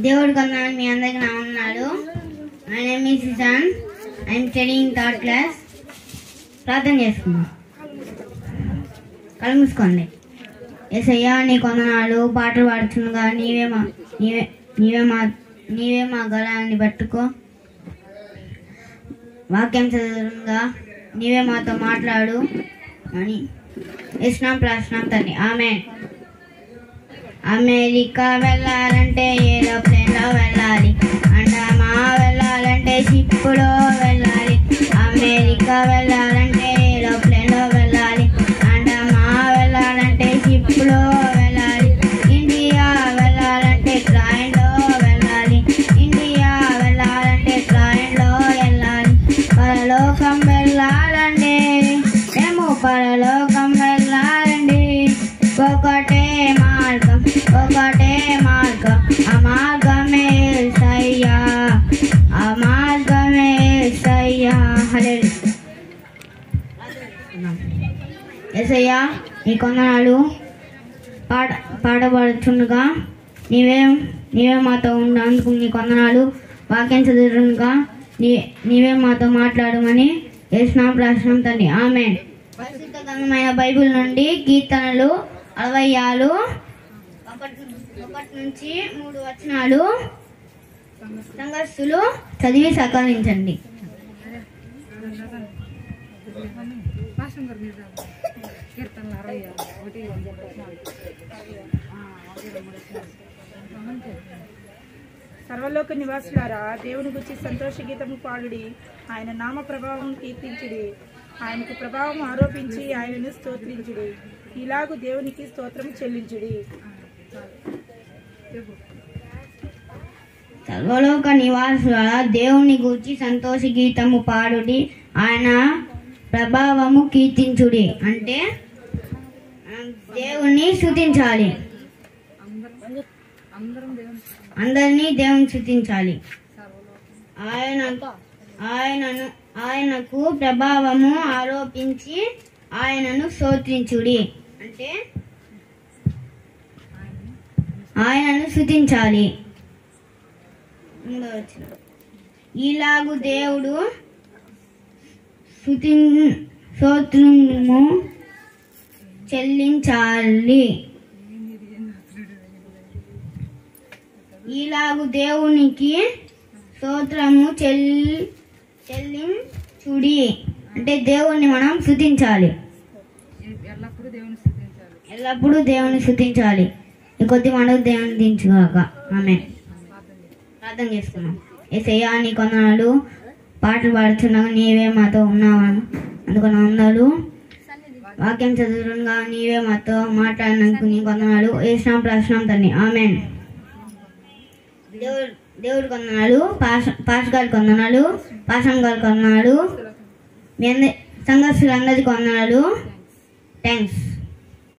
దేవుడి కొందనాలు మీ అందరికి నా ఉన్నాడు. My name is Sujoy. I'm studying third class. ప్రార్థన చేసుకుందాం. కళ్ళు మూసుకోండి. యేసయ్యా నీ కొందనాలు. పాటలు పాడుతుండగా నీవే మా గళాన్ని పట్టుకో. వాక్యం చదువుగా నీవే మాతో మాట్లాడు అని ఇష్టం ప్రార్థన తండ్రి. ఆమేన్. అమెరికా వెళ్ళాలంటే ఏరోప్లేన్లో వెళ్ళాలి. అండమా వెళ్ళాలంటే షిప్పులో వెళ్ళాలి. అమెరికా వెళ్ళాలంటే ఏరోప్లేన్లో వెళ్ళాలి. అండమా వెళ్ళాలంటే షిప్పులో వెళ్ళాలి. ఇండియా వెళ్ళాలంటే ట్రైన్లో వెళ్ళాలి. ఇండియా వెళ్ళాలంటే ట్రైన్లో వెళ్ళాలి. పరలోకం వెళ్ళాలండి. మేము పరలోకం వెళ్ళాలండి. ఒకటే మార్గం, ఒకటే మార్గం. ఆ మార్గమే యేసయ్యా, ఆ మార్గమే యేసయ్యా. హల్లెలూయా. యేసయ్యా నీ కొందనాలు. పాడబడుతుండగా నీవే మాతో ఉన్నందుకు నీ కొందనాలు. వాక్యం చదువుతుండగా నీవే మాతో మాట్లాడమని యేసునామమున ప్రార్థన తండ్రి. ఆమేన్. పరిశుద్ధ గ్రంథమైన బైబిల్ నుండి కీర్తనలు 66 1 నుంచి 3 వచనాలు సంఘస్థులు చదివి సహకరించండి. సర్వలోక నివాసులారా, దేవుని గురించి సంతోష గీతము పాడుడి. ఆయన నామ ప్రభావం కీర్తించుడి. ఆయనకు ప్రభావం ఆరోపించి ఆయనను స్తోత్రించుడి. ఇలాగు దేవునికి స్తోత్రం చెల్లించుడి. సర్వలోక నివాసులారా, దేవుని గూర్చి సంతోష గీతము పాడుడి. ఆయన ప్రభావము కీర్తించుడి. అంటే దేవుణ్ణి స్తుతించాలి. అందరినీ దేవుని స్తుతించాలి. ఆయనకు ప్రభావము ఆరోపించి ఆయనను స్తోత్రించుడి. అంటే ఆయనను స్తుతించాలి. ఇలాగు దేవుడు స్తోత్రము చెల్లించాలి. ఇలాగు దేవునికి స్తోత్రము చెల్లించుడి. అంటే దేవుణ్ణి మనం స్తుతించాలి. ఎల్లప్పుడూ దేవుని స్తుతించాలి. ఈ కొద్ది మనకు దేవుని దించుగాక. ఆమేన్. ప్రార్థన చేసుకున్నాం. యేసయ్యా నీ కొందనాలు. పాటలు పాడుతున్నాగా నీవే మాతో ఉన్నావని అందుకు వందనాలు. వాక్యం చదువుగా నీవే మాతో మాట్లాడినందుకు నీ కొందనాలు. యేసునామమున ప్రార్థన తండ్రి. ఆమేన్. దేవుడి కొందనాలు. పాస్ గారి కొందనాలు. పాసం గారి కొందనాలు. మీ అందరి సంఘస్థులందరికీ వందనాలు. థ్యాంక్స్.